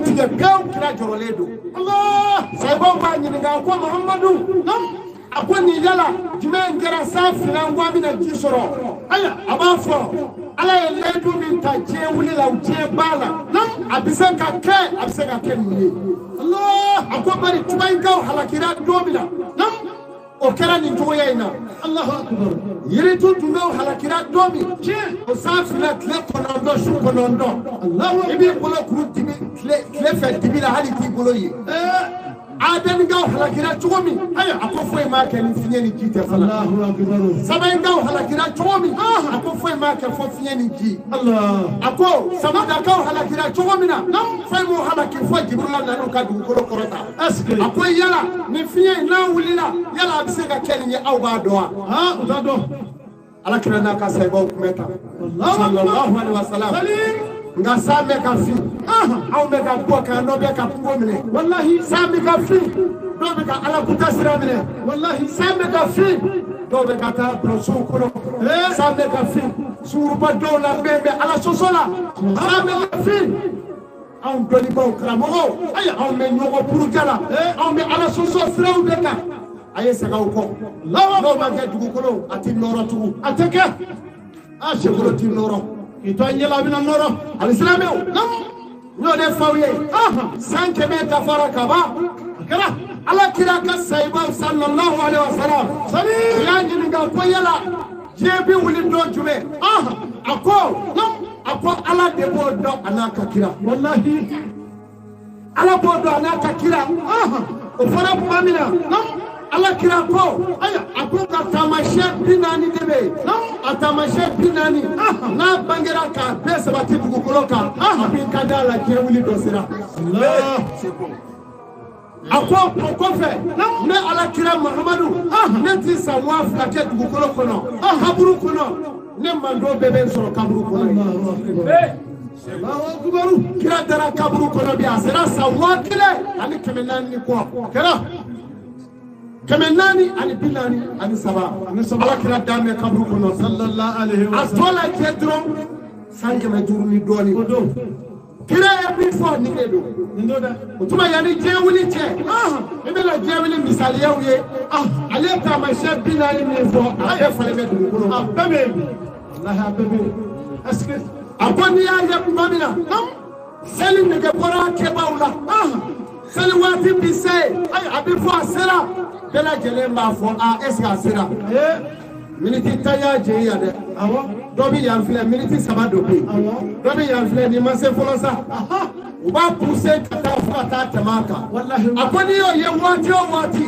itiga pew kira joroledo Allah saibo ba nyinga ko Muhammadu nam akoni yala jimen gera safi na ngwa bi na jisoro aya abafo ala ledu min ta je wuli la je bala nam abisa ka ke ni Allah akobari tubai gaw halakira domina nam o kera ni joya ina Allahu akbar yiri tu tungaw halakira domi je o safi na kle konondo shu konondo Allah ibi bolo kuru dibi kle fe dibi la hali ti bolo yi adan gaw halakira chomi aya akofo ma ke ni finye ni jite fala Allahu akbar sabay gaw halakira chomi akofo ma ke fo finye ni ji Allah ako sabada gaw halakira chomi na nam fay mo halaki fo jibril na no ka du ko korota aske ako yala ni finye na wulila yala abise ga kelni aw ba doa utado alakira na ka say baw kumeta sallallahu alaihi wasallam nga same ka fi aw me ka ko ka no be ka ko mine wallahi same ka fi do be ka ala kuta sira mine wallahi same ka fi do be ka ta proso ko same ka fi suru ba do la bebe ala sosola same ka fi aw do ni ba kramo ay aw me nyoko puru jala aw me ala soso sira be ka aye saka ko lawa do ma ke dugu ko ati noro tu ateke a shekoro ti noro ito anyela bina noro alislame nam no de fawiye sanke me tafara kaba kala ala kira ka sayba sallallahu alaihi wasallam sali ya ni ga ko yala jebi wuli do jume ako nam ako ala de bo do anaka kira wallahi ala bo do anaka kira o fara pamina nam ala kira ko aya ako ka tamashe binani debe nam atamashe binani na bangera ka pesa batibu kukoloka apin kadala kiewuli dosira Allah ako kofe ne ala kira Muhammadu ne ti sawa flake dugukolo kono kaburu kono ne mando bebe so kaburu kono Allahu akbar kira dara kaburu kono bi asira sawa kile ani kemenani ko kira kemenani ani bilani ani saba ala kira dame kabru kono sallallahu alaihi wasallam atola kedro sanke me jurni doni kira e bi fo ni edo ndoda utuma yani jewuli che ebela jewuli misali yawe ale ta ma she bilani ni fo aye fale me du kono bebe Allah bebe aske akoni ya mamina selin ne ke bora ke baula seli wati bi say ay abi fo asera bela jele ma fo eska asera miniti taya je ya de awo dobi ya fle miniti saba dobi dobi ya fle ni ma se folo sa uba pousser kata fo ata tamaka wallahi akoni yo ye wati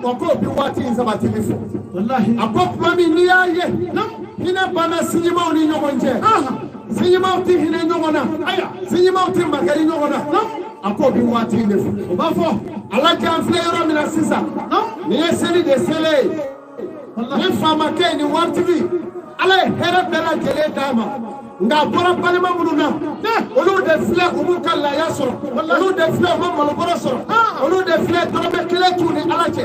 ko bi wati sabati mi fo wallahi akop mami ni ya ye hina bana sinima ni nyogonje sinima ti hina nyogona aya sinima ti magari nyogona ako bi wati ne fu obafo ala kan fleur mi la sisa ni eseli de sele ni fama ke ni wartivi ala hera bela jele dama nga bora palema mununa olu de fle umu kala yasoro olu de fle mamma lo bora soro olu de fle tobe kele tu ni alache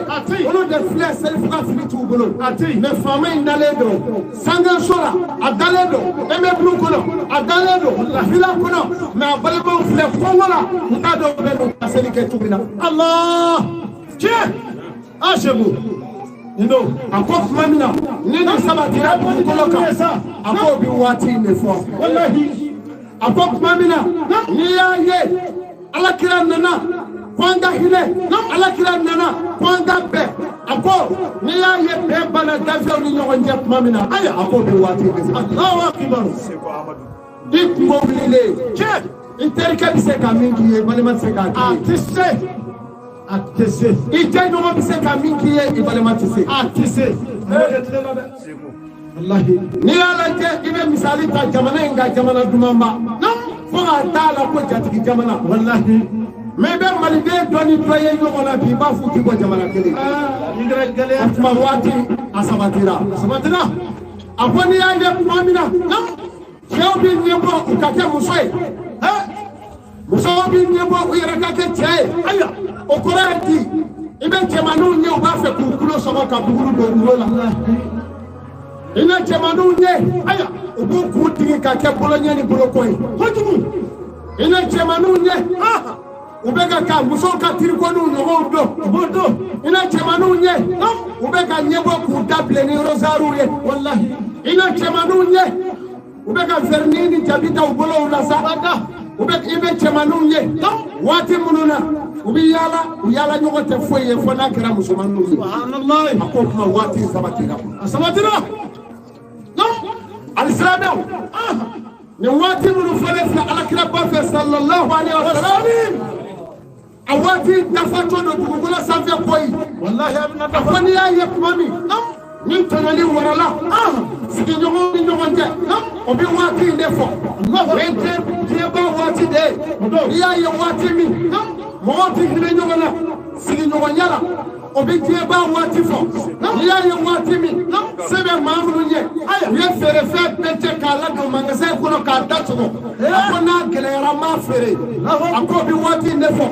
olu de fle self ka fili tu bolo ne fama indale do sanga sora adale do eme bru kono adale do fila kono na balema fle ko wala nda do be do aseli ke tu bina Allah che ashebu ndo akop mamina nini sabati ya koloka akop bi wati ne fo wallahi akop mamina ni ya ye ala kira nana kwanga hile ala kira nana kwanga be akop ni ya ye be bana davio ni nyogonje mamina aya akop bi wati ne Allahu akbar seko amadu dik mobilile che interka bi se kamingi ye balema se ka atese ite no mo se ka minki ye ibalema tese atese wallahi ni ala je ibe misali ta jamana nga jamana dumamba nam fo atala ko jatigi jamana wallahi mebe malide doni doye nyogona bi ba futi ko jamana kele indra gale atma wati asabatira afoni yande mamina nam yobi nyebo ukake musoi musobi nyebo uyerakake tsaye aya okorati ibe chemanu nye o ba fe kukulo so ka buguru do ngulo la ina chemanu nye aya obu ku tigi ka ke bolo nye ni bolo koy hojumu ina chemanu nye ubeka ka muso ka tirikonu nyogo do ina chemanu nye ubeka nyebo ku dable ni rosaru ye wallahi ina chemanu nye ubeka fernini jabita ubolo la sabada ubeka ibe chemanu nye wati mununa ubi yala nyogo te foye fona kera musumanu ye subhanallah akoma wati sabatira no al-islamu ni wati munu falesa ala kira bafe sallallahu alaihi wasallam awati dafato do dugula sanfe koyi wallahi abna dafani ya yakmami ni tonali warala sigi nyogo ni nyogonje obi wati ndefo wente tieba wati de ya wati mi moti hire nyogona sigi nyogonyala obi tieba wati fo ya wati mi sebe mamru nye ye fere fe pete kala do mangase kono ka datso akona gelera ma fere akobi wati ndefo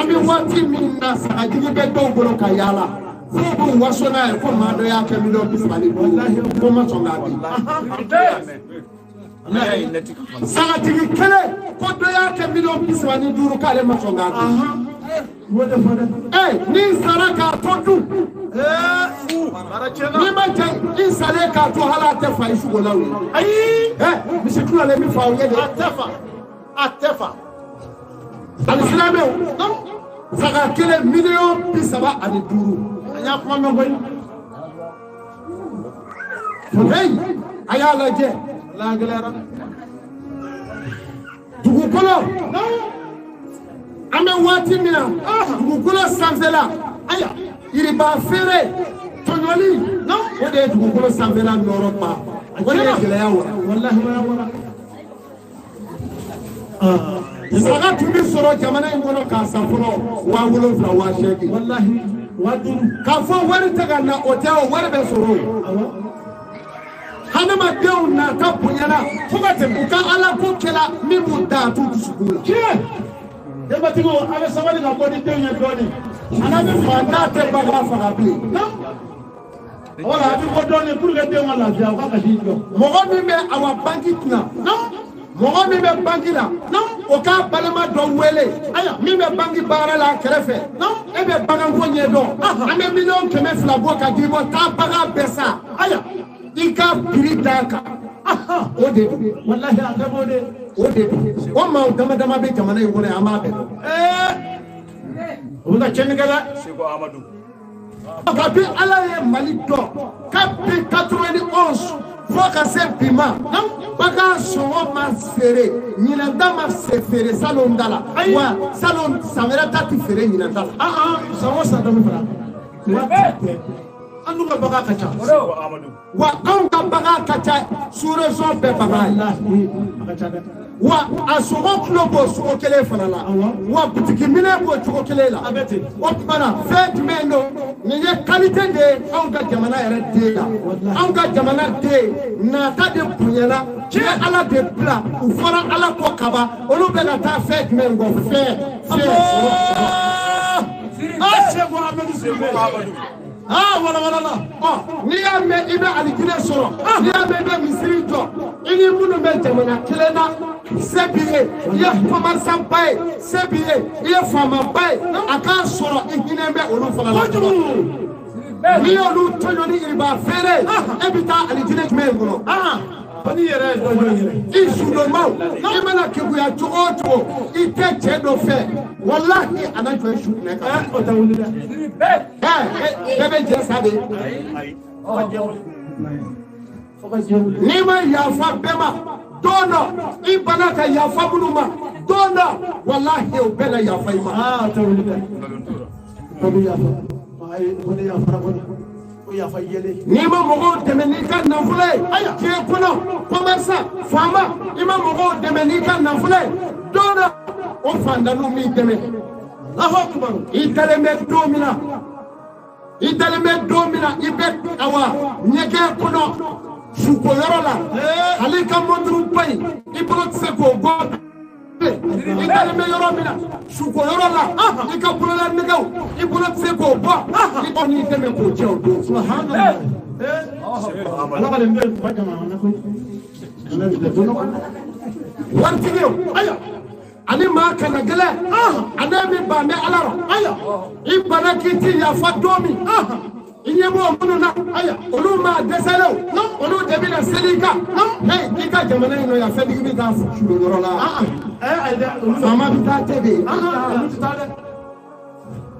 abi wati mi na sa jigi be do golo kayala fubu wasona e ko mado ya ke mi do bismali wallahi ko ma songa bi saga tigi kele ko do ya ke mi do bismali duru kale ma songa ni saraka todu ni ma je in sale ka to halate fa isu go lawi misikula le mi fa o ye de atefa al-islamu saga kele million bisaba ani duru anya kuma me boy ayala je la galera dugu kolo ame wati mina dugu kolo sanfela aya iriba fere tonyoli no ode dugu kolo sanfela noropa wala gele yawa wallahi wala saga tumi soro jamana ngono ka sanfolo wa wulo fra wa sheki wallahi waduru ka fo wari taga na oteo wari be soro hanama dew na ka punyana fugate ka ala ko kela mimu da tu sukula deba tigo ala sabali na bodi dew nya doni ana be fanda te baga faga bi wala abi ko doni pour que dew la via ka ka dindo mo mi be awa banki tuna mogo mi be banki la o ka balama do wele aya mi be banki bara la kerefe e be bagan ko nye do ame million keme fla bo ka dibo ta baga besa aya ika piritaka ode wallahi akabode ode o ma dama be jamana yore amabe onda chenigala sego amadou kapi ala ye mali do kapi 91 foka sepima baka somo ma fere nyinanda ma fere salon dala wa salon samera tati fere nyinanda sawo sadamu fara anu ka baka kacha wa an ka baka kacha sure so be baka wa asomo klobo so kele fana la wa butiki mine bo choko kele la o para fait meno ni ye qualité de an ka jamana yere de la an ka jamana de na ta de punyala ki ala de bla u fara ala ko kaba olu be na ta fait men go fait sego amadu wala ni ya me ibe alikire soro ni ya me be misiri to ini munu be jamana kelena sebiye ya fama sampai sebiye ya fama bai aka soro ihine be olu fala la ni olu tonyo ni iba fere ebita alikire kemengoro pani yere isudomaw imana kiguya chocho ite chedo fe wallahi anacho ishu neka otawulida bebe jesabe ni ma yafa bema dono ibana ka yafa buluma dono wallahi o bela yafa ima otawulida bebe yafa ai wala yafa ni ma mogo demeni ka nafule ki kono commerçant fama ima mogo demeni ka nafule dona o fanda no mi deme Allahu akbar italeme domina ibe awa nyege kono suko yorola alika mondru pai ibrot seko go italeme yoromina suko yorola ika bulola negaw ibrot seko bo oni deme ko jew subhanallah ala kale mbel fajama na ko wartiyo aya ani ma kana gele anabi ba me alaro aya ibana kiti ya fadomi inyebo mununa aya oluma desalo olu debina selika hey ika jamana ino ya fedi bi ta fu yorola fama bi ta tebe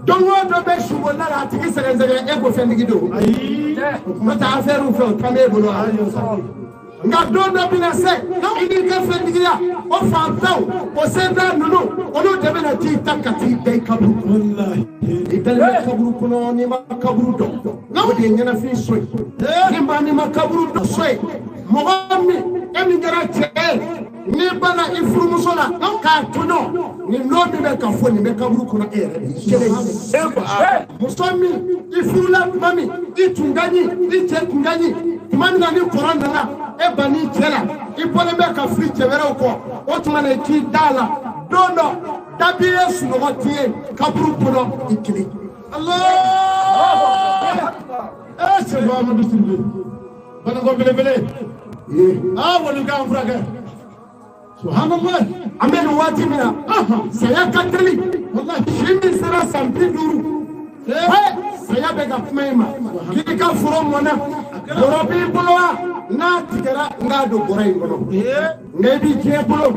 dongo do be shugo na la tiki serenzere ego fendi do mata aferu fe kame bolo nga dondo bina se ini ka fendi ya o fantaw o senda nunu olu debina ti takati be kabru wallahi idale kabru kuno ni ma kabru do o de nyana fi soy ni ba ni ma kabru do soy mo mi emi gara che ni bana ifurumusola ka tuno ni nobi be ka foni be kabru kuno kele musomi ifurula mami itungani itekungani mami na ni koranda na e bani chela ipole be ka free chevere ko o tuma na ki dala dondo dabiye suno tie kabru kuno ikili Allah c'est Mohamed Sirbi bana go bele wonu ga frage subhanallah amen wati mina saya katali wallahi shimi sira sampi duru saya be ga fmaima kika furo mona robi bulwa na tikara ngado boray ngono ngebi je bulo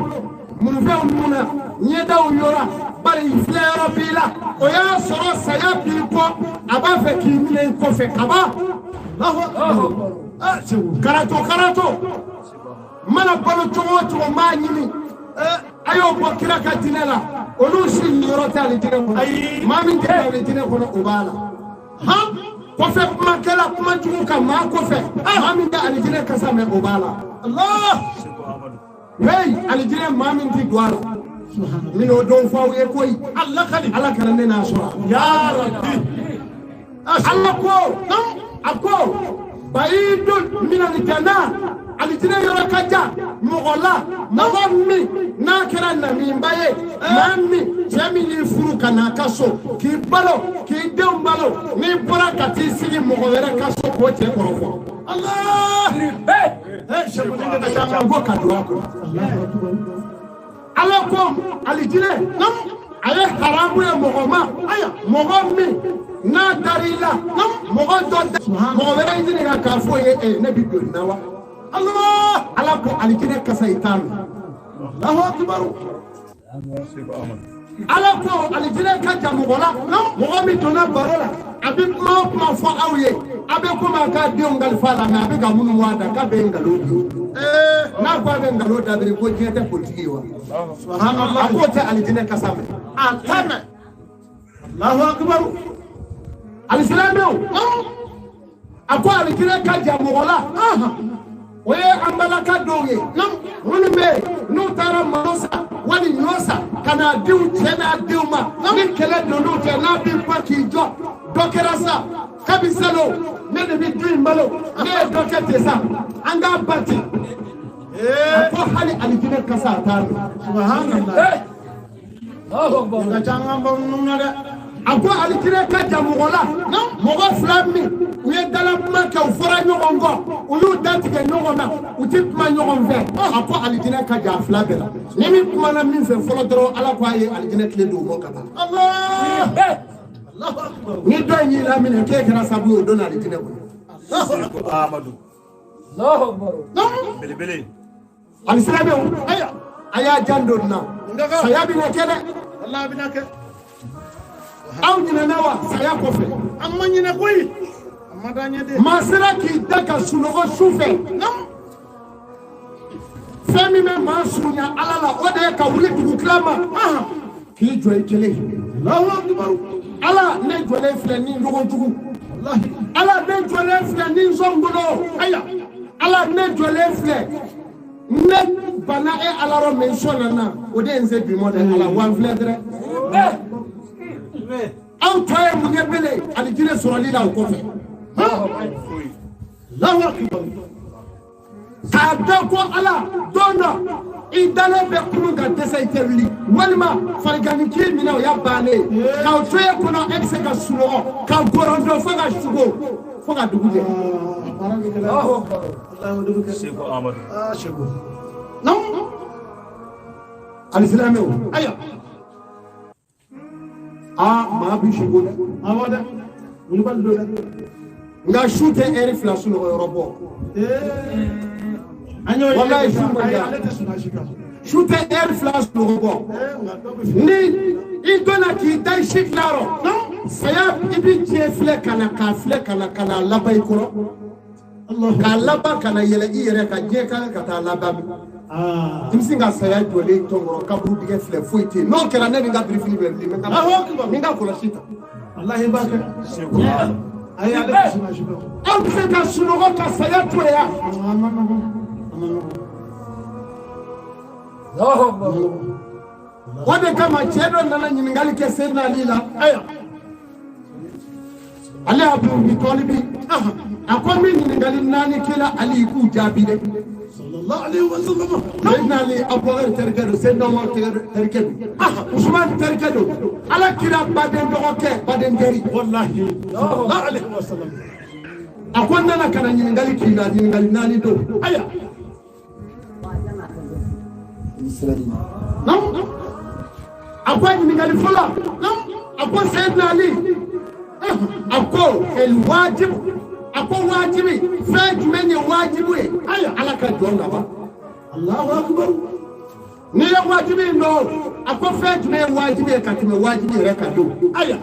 mun fe muna nyeda uyora bari fleur bila o ya soro saya bi ko aba fe kimile ko fe kaba karato mana balo chowo ma nyimi ayo bo kira ka dinela olu shi yoro tali dire ko mami tali dire ko obala ha ko fe makala kuma tumu ka ma ko fe mami da ali dire ka sa me obala Allah hey ali dire mami ti douala mino don faw e koy Allah khali Allah kana ne na sura ya rabbi Allah ko ako baidun min al-jannah alijina yoro kaja mogola mami na kera na mimbaye mami jami ni furu kana kaso ki balo ki dembalo ni barakati sigi mogolera kaso ko te korofo Allah shebudinde da jama go kadwa ko Allah ko alijina nam aye haramu ya mogoma aya mogomi na darila nam mogodo mogolera injini ka kafo ye nabi nawa Allah ala ko alikine kasaitan Allahu akbar ala ko alikine ka jamugola mogomi dona barola abi ma fo awye abi ko ma ka diongal fala na abi ga munu wada ka be ngalo na ko be ngalo da bi ko jete politiki wa subhanallah ko ta alikine kasame atame Allahu akbar alislamu ako alikine ka jamugola oye ambalaka doge nam woni be no tara manosa wani nyosa kana diu tena diuma ni kele dondo tena bi paki jo dokerasa kabisalo ne de bi dream malo ne dokete sa anga bati ko hali alikine kasa tar subhanallah Allahu akbar ga janga bom na de ako alikine ka jamugola nam mogo flami uye dala maka ufora nyongo uyu datige nyongo na utipma nyongo ve ako alikine ka jafla bela nimi kuma na min fe folo dro ala ko aye alikine kle do mo kaba Allah Allahu akbar ni do ni la min ke kra sabu do na alikine ko Ahmadu Allahu akbar bele bele alislabe aya jando na sayabi ne kele Allah binake aw nyina nawa saya kofe amma nyina koy amma danya de masira ki daga sunogo sufe nam femi me masunya alala ode ka wuli tugu klama ki joy kele Allahu akbar ala ne jole fle ni ndogo tugu wallahi ala ne jole fle ni zombulo aya ala ne jole fle ne bana e ala ro mention na ode nze bi mo de ala wan fle dre aw toye munye bele alijine sorali la ukofe Allahu akbar sadako ala dona idale be kunga desa iterli walma fargani ki mina ya bane ka toye kono exeka suno ka gorondo faga shugo faga duguje Allahu akbar Allahu dubuke Sheikh Ahmad Sheikh no Al-Islamio. Aya. Ma bi shigo da. Awada. Mun ba do da. Nga shoote air flash no Europe. Anyo wallahi shoote air flash no Europe. Ni idona ki dai shiklaro. Saya ibi jefle kana kana labai koro. Allah ka laba kana yele ire ka je ka ta laba. Timsinga saya dole tongoro kabru dige fle foiti. No kera ne nga briefing be nga kola shita. Allah ibaka. Afrika sunogo ka saya toya. Wade kama chedo nana nyingali ke sena lila. Aya. Ali abu bitolibi. Akomi nyingali nani kila ali ku jabide. Sallallahu alaihi wasallam. Sayyidina Ali Abu Terkedo, Sayyidina Umar Terkedo. Usman Terkedo. Ala kira baden doke, baden geri. Wallahi. Sallallahu alaihi wasallam. Akonna na kana nyingali kila nyingali nani do. Aya. Nam. Akwa nyingali fula. Nam. Akwa Sayyidina Ali. Akwa el wajib. Ako wajibi fej menye wajibu aya alaka jonga ba Allahu akbar ni ya wajibi no ako fej menye wajibi katime wajibi reka do aya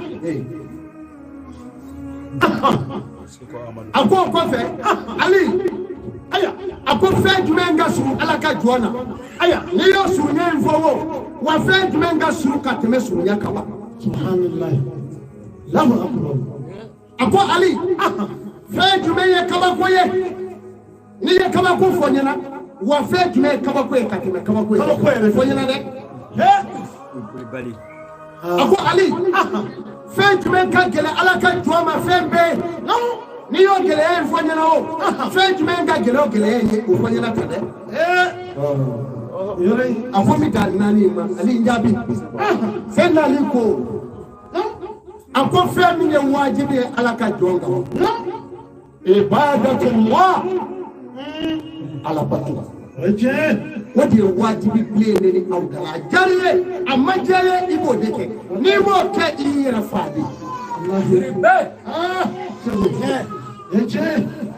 ako fe ali aya ako fej menga suru alaka jona aya ni yo suru ne mfowo wa fej menga suru katime suru yakaba subhanallah Allahu akbar ako ali fe jume kabakoye ni ye kabako fonyana wa fe jume kabakoye katime kabakoye fonyana de bali ako ali fe jume ka gele alaka joma fembe no ni yo gele fonyana o fe jume ka gele ye fonyana tade yore afomi dalnani ma ali njabi fe nali ko ako fe mi ye wajibi alaka jonga Ibadatullah ala batula wadi wajibi plene ni awdala jariye amma jariye ibo deke ni mo ke ira fadi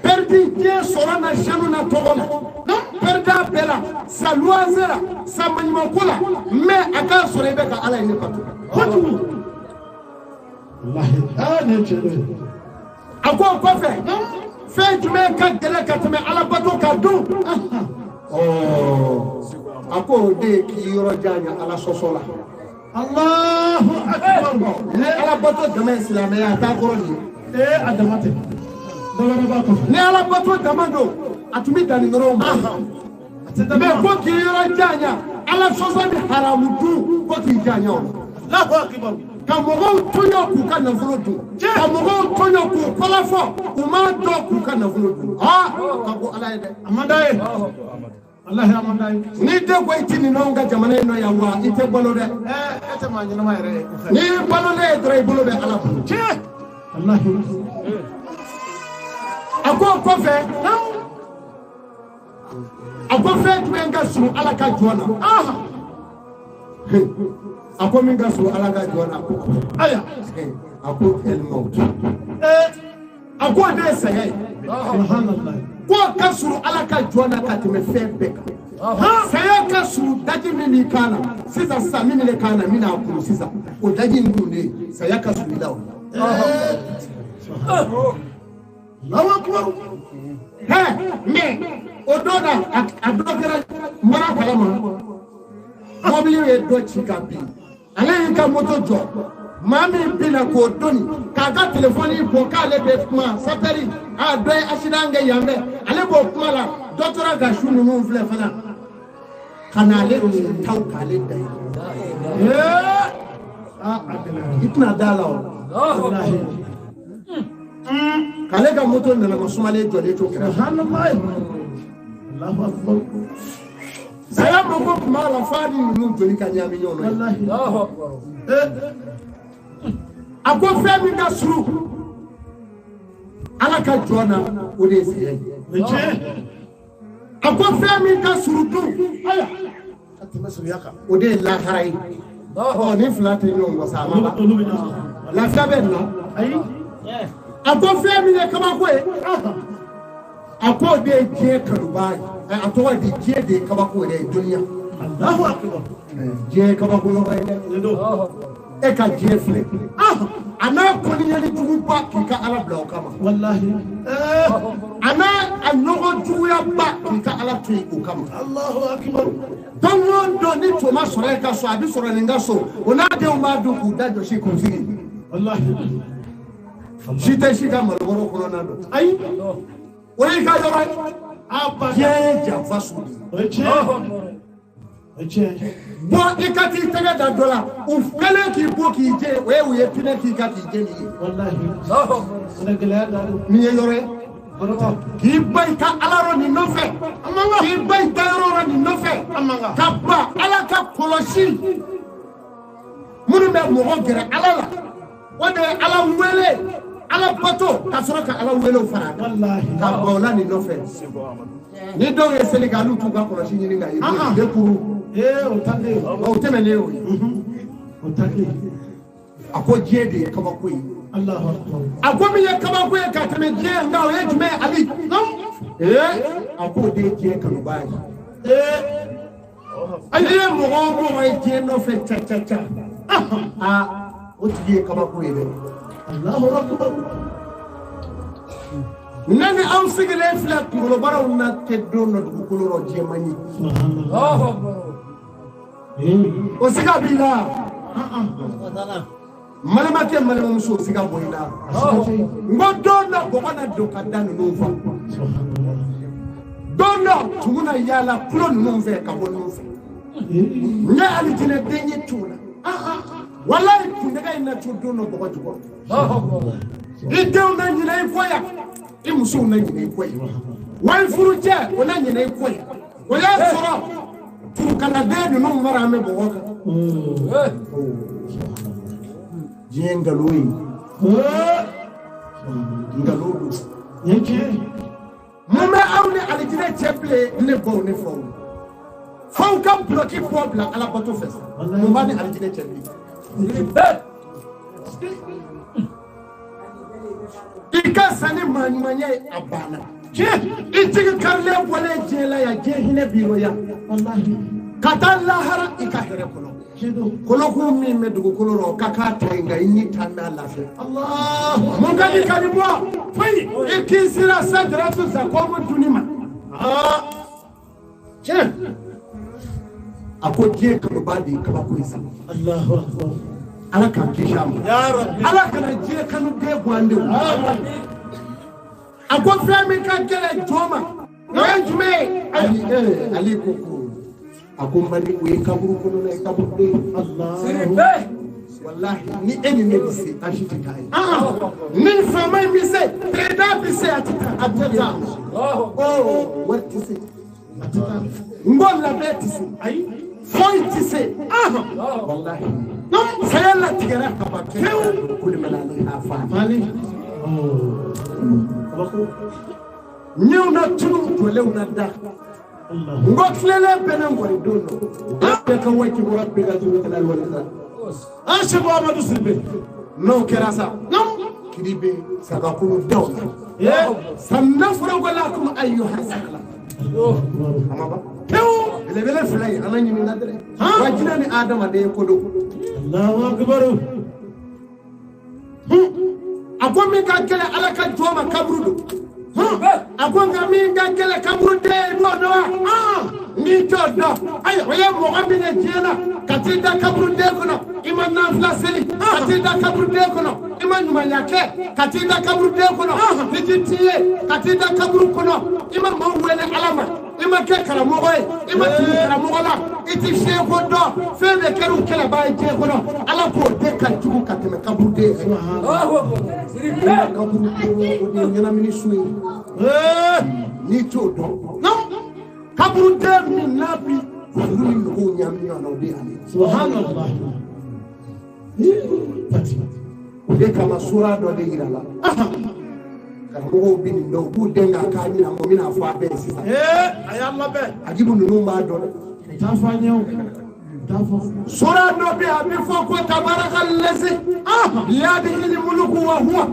perdi je sorana shanu na togona perda bela salwazera samanyima kula me aka sorebe ka ala ni patu wallahi jere ako kofe fe jume ka gele katme ala bato ka du ako de ki yoro janya ala sosola Allahu akbar ala bato dama islam ya ta koroni adamate dole ba ko ne ala bato dama do atumi dani ngoro ma me ko ki yoro janya ala sosola haramu du ko ki janya Allahu akbar kamogo tonyo ku kana vuludu kamogo tonyo ku kolafo uma do ku kana vuludu kago alaide amandaye Allah amandaye ni de ko itini no nga jamana no ya wa ite bolo de ete ma nyina ma yere ni bolo le dre bolo de ala Allah ako fe tuenga su ala ka jona ako minga su ala ka jona aya ako el maut ako de saye subhanallah ko kasuru ala ka jona ka teme febe saye kasuru daji mimi kana sisa sa mimi le kana mina ku sisa o daji ngunde saye kasuru lawo Allahu akbar me ododa adogera mara palama mobili e do chikabi ale ka moto jo mami bila ko doni kaga telefoni ko kale be kuma saperi a do asidange yambe ale bo kuma la doctora ga shunu mu vle fana kana le taw kale dai itna dala wallahi kale ga moto na ko sumale jole to kira subhanallah Allahu akbar saya moko kuma la fadi nu joli ka nyami nyono wallahi Allahu akbar ako femi da suru ala ka jona o de se ako femi da suru tu aya o de lahara ye ni fila tɛ ɲɔgɔn kɔ sa a ma ban lafiya bɛ nin na ayi a ko fɛn min ye kabako ye a ko de ye diɲɛ kanuba ye a tɔgɔ de diɲɛ de ye kabako yɛrɛ ye duniya diɲɛ ye kabako yɔrɔ ye dɛ e ka diɲɛ filɛ a n'a kɔniyali juguba k'i ka ala bila o kama walahi a n'a a ɲɔgɔn juguyaba k'i ka ala to yen o kama Allahu akbar don o don ni to ma sɔrɔ e ka so a bɛ sɔrɔ nin ka so o n'a denw b'a dun k'u da jɔsi k'u sigi walahi si tɛ si ka malokɔrɔ kɔnɔna dɔn ayi o y'i ka yɔrɔ ye diɲɛ ye janfa su bɔn i ka t'i tɛgɛ da dɔ la u kɛlen k'i bɔ k'i jɛ o ye u ye pinɛ k'i ka k'i jɛ nin ye nin ye yɔrɔ ye k'i ba i ka ala rɔ nin nɔfɛ k'i ba i ka yɔrɔ rɔ nin nɔfɛ ka ba ala ka kɔlɔsi minnu bɛ mɔgɔ gɛrɛ ala la o de ye ala wele ala bato ka sɔrɔ ka ala welew fara ka ba o la nin nɔfɛ ni dɔw ye seli k'olu t'u ka kɔlɔsi ɲini ka ye de kuru o tɛmɛnen y'o ye a ko diɲɛ de ye kabako ye a ko min ye kabako ye ka tɛmɛ diɲɛ nka o ye jumɛn ye ali a k'o de ye diɲɛ kanuba ye n'i ye mɔgɔ o mɔgɔ ye diɲɛ nɔfɛ ca o tigi ye kabako ye dɛ nani aw sigilen filɛ kunkolobaraw na tɛ don dɔ dugukolo rɔ jɛman ye o siga b'i la malimakɛ malimamuso o siga bɔ i la n ko don dɔ bɔgɔ na don ka da ninnu fɛ don dɔ tumu na yaala kulo ninnu fɛ ka bɔ ninnu fɛ n ye alijinɛ den ye t'u la walayi kundɛgɛ in na to don dɔ bɔgɔ jukɔrɔ i denw na ɲinɛ i kɔ yan i musow na ɲinɛ i kɔ yan wa i furu cɛ o na ɲinɛ i kɔ yan o y'a sɔrɔ turukanaden ninnu mara an bɛ bɔgɔ kan diɲɛ nkalon ye nkalon don mun bɛ aw ni alijinɛ cɛ bilen ne baw ne faw faw ka buloki bɔ bila ala bato fɛ mun b'a ni alijinɛ cɛ bilen i ka sanni maa ɲuman ye a banna i jigi karilen bɔlen diɲɛ la yan diɲɛ hinɛ b'i rɔ yan ka taa lahara i ka hɛrɛ kɔnɔ kolokun min bɛ dugukolo rɔ ka k'a ta yen nka i ni ta n'a lafiya mun ka di ka di bɔ foyi i k'i sera sadaratu zakɔmu dunni ma tiɲɛ a ko diɲɛ kanuba de ye kabako ye sa ala k'an kisi a ma ala kana diɲɛ kanu den bɔ an denw a ko fɛn min ka gɛlɛn jɔn ma o ye jumɛn ye ale ko a ko mali o ye kaburu kɔnɔ na ye kaburu den walahi ni e ni ne bɛ se an si tɛ k'a ye ni faama in bɛ se peredan bɛ se a tɛ taa wari tɛ se a tɛ taa n ko labɛn tɛ se ayi foyi tɛ se walahi saya latigɛra ka ban pewu ko de bɛ na ni a fa ɲɛw na tunu jɔlenw na da n ko tilelen bɛ ne ŋɔni don dɔ bɛɛ ka waati bɔra bɛɛ ka tunu kɛlɛ wale sa an seko amadu siribe n'o kɛra sa kiri bɛ sagakuru daw la sanna fɔlɔkɔla komi ayi hasakala amaba pewu belebele fila ye ala ɲini na dɛ wa jinɛ ni adamaden ko don Allahu akbar a ko min ka gɛlɛn ala ka jɔn ma kaburu don a ko nka min ka gɛlɛn kaburu den n'o dɔn wa n'i t'o dɔn ayi o ye mɔgɔ min ye diɲɛ na ka t'i da kaburu den kɔnɔ i ma nafila seli ka t'i da kaburu den kɔnɔ i ma ɲumanya kɛ ka t'i da kaburu den kɔnɔ ni ti t'i ye ka t'i da kaburu kɔnɔ i ma maaw wele ala ma i ma kɛ karamɔgɔ ye i ma tugu karamɔgɔ la i ti seko dɔn fɛn bɛɛ kɛra u kɛlɛbaa ye diɲɛ kɔnɔ ala k'o den ka jugu ka tɛmɛ kaburu den kaburu den o de ye ɲɛnamini su ye n'i t'o dɔn kaburu den min n'a bi olu ni nuguw ɲami ɲɔgɔn na o de y'ale subhanallah o de kama sura dɔ de yira la karamɔgɔw bɛ nin dɔn u b'u den k'a k'a ɲɛna mɔgɔ min n'a fɔ a bɛɛ ye sisan a y'a labɛn ajibu ninnu b'a dɔn dɛ sura no bi abi fo ko tabarakal lazi biyadihi al mulku wa huwa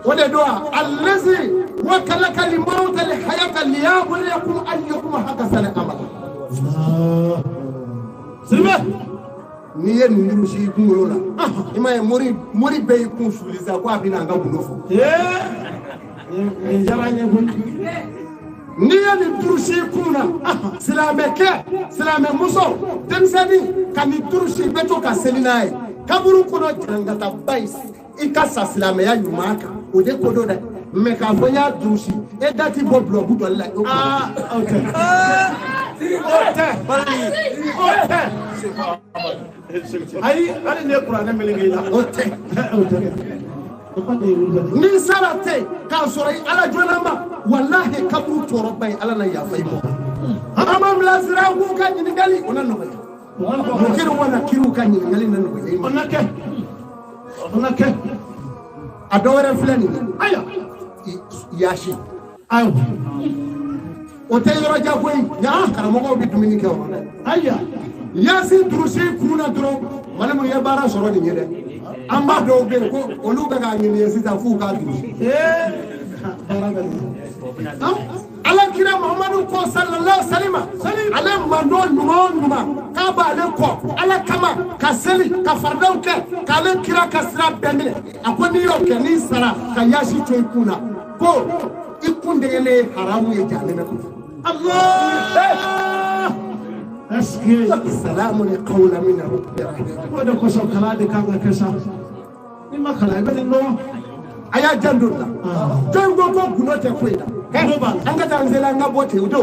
wala doa allazi wakalaka li mawt li hayata liyabluwakum ayyukum hakasana amala sirba ni ye nuru shi kungolo la ima mori be kun suliza ko abina nga bulofo ni ye ni turushi kuna silame muso demsani kani turushi beto ka selinae kaburu kuno jangata bais ikasa silame ya nyumaka ode kodo da me ka fonya turushi e dati bo blogu do la okay ai ne qur'an melingi la okay ni sarate ka sorai ala jonama wallahi kabru torobai ala na ya faibo amam lazira ku kan ni gali onan no ko kiru wana kiru kan ni gali nan ko onake adore flani aya yashi ayo ote yoro jagoi ya karamo bi dumini ke o aya yasi drusi kuna dro malamu ya bara soro ni nyede amba do be ko oluga ga ni yesi ta fu ka drusi ala kira muhammadu ko sallallahu alaihi wasallam ala mando numa ka ba ale ko ala kama ka seli ka fardaw ke ka ale kira ka sira bemile akoni yo ke ni sara ka yashi to ikuna ko ikunde ele haramu ye jahannama ko Allah aski salamun qawlan min rabbir rahim ko da ko so kala de kan ka kasa ni makala be no aya jandulla jango ko gunote koida anga tanzela nga bote udo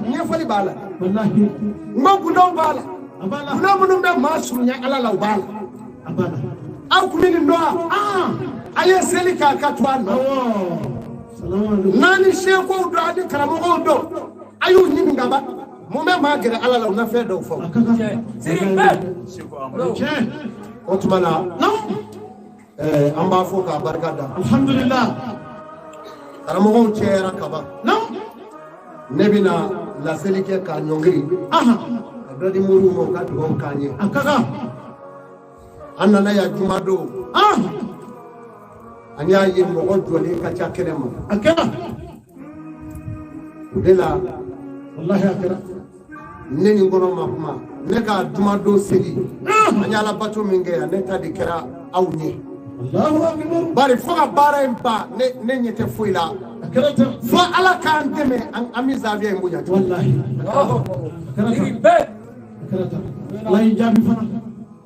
nye fali bala wallahi ngogu ndo bala abala kuna munumbe masunya ala la bala abala au kumini ndoa aya selika katwana nani sheko udo adi karamo udo ayu nyimi ngaba mume magere ala la unafe do fo otmana no amba fo ka barkada alhamdulillah karamo chera kaba no nebina la selike ka nyongri dodi muru mo ka do kanye akaka anana ya jumado anya yi mo odo le ka cha kenema akaka udela wallahi akara neni ngono mapma ne ka jumado seli anya la bato minge ya ne ta dikera awni Allahu akbar bari foga bara impa ne nyete fuila fo ala kan deme ami zavie mbuja wallahi la ijabi fana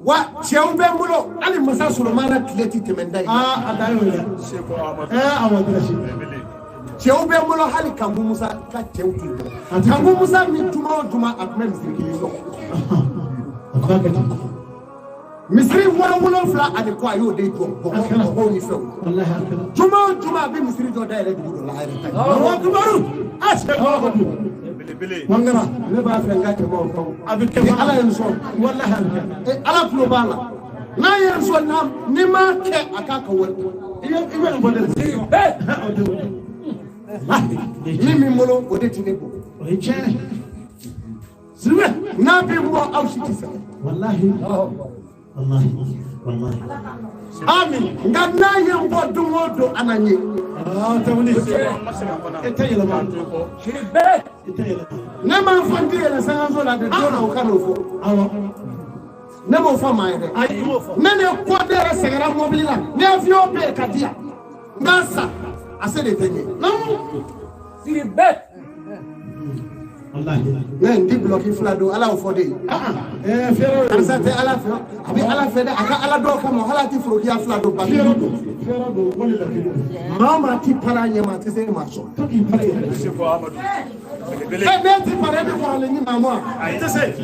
wa cheumbe mulo ali masa sulumana tileti temendai adayo ya sheko amadu awadirashi cheumbe mulo hali kambu musa ka cheutu kambu musa mituma akme mzikilizo misri wala wala fla ade ko ayo de to ko ni so wallahi juma bi misri do dayre du do la hayre ta Allahu akbar ashhadu bele wangara ne ba fe ngate mo ko abi ke ala en so wallahi ala flo bala na yen so nam ni ma ke akaka wol ibe bo de mimi molo o de tinebo o che zwe na bi mo awshitisa wallahi wallahi amin nganna yembo dumodo ananye tawni etayela ba shiribe etayela ne ma fandi la sanzo la de dona o kano fo awo ne mo fa mai de ne ko de segara mobila ne afio be kadia ngasa ase de tenye shiribe wallahi ne ndi bloki flado ala fode fero arsate ala fero abi ala fede aka ala do kamo halati frogi flado ba fero do woni la kido mama ti paranya ma tese ma so to ki pare shefo amadu be ti pare bi ko le ni mama ay tese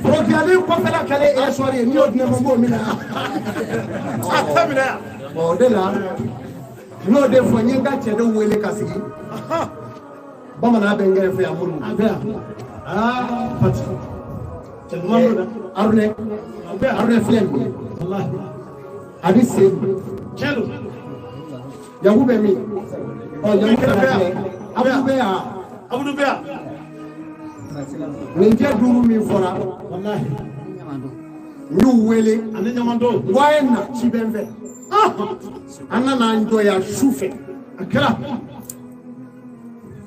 frogi ali ko fela kale e sori ni odne mo mina atamina o de la no de fo nyinga chedo wele kasigi bamana be ngere fe amuru pati telmando arne flem wallahi abi se chelo yabu be mi o yabu Abudu be ya. Abudu be ya. Nin je duru min fora Wallahi. Nyu wele Ani nyamando. Waye na chibenve. Anna na ndo ya shufe. Akira.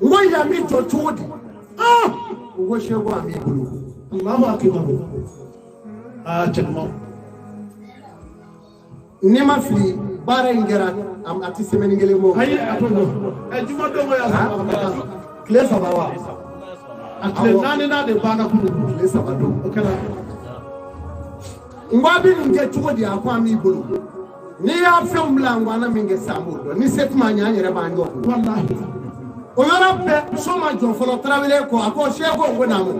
Ngo ya mi to chodi. Ngo shego ami bulu. Allahu akbar. Chakmo. Nema fili bara ingera am ati semeni ngele mo. Ayi atono. Juma do ya. Kile sabawa. Atle nani na de bana kunu. Kile sabado. Akira. Ngwabi nge chodi akwa mi bulu. Ni ya film la ngwana minge samudo. Ni setma nya nyere banjo. Wallahi. Oyara pe soma jo folo traveler ko ako shego ngona mo.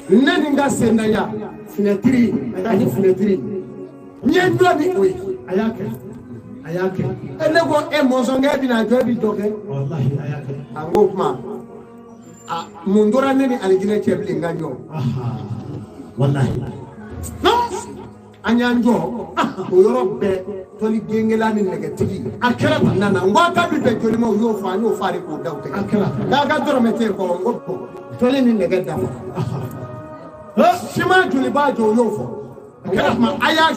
Neni nga senda ya finetri ani finetri. Nyendo ni we Ayake. Enego emozonga bi na jobi doke. Wallahi ayake. Angokma. Mundora neni aligine chebli nganyo. Wallahi. No. Anyanjo oyoro be toli gengela ni negatigi. Akera nana ngwata bi be joli mo yo fa no fare ko dawte. Akera. Daga doro mete ko ngoppo. Toli ni negada. Shima joli ba jo yo fo. Akera ma aya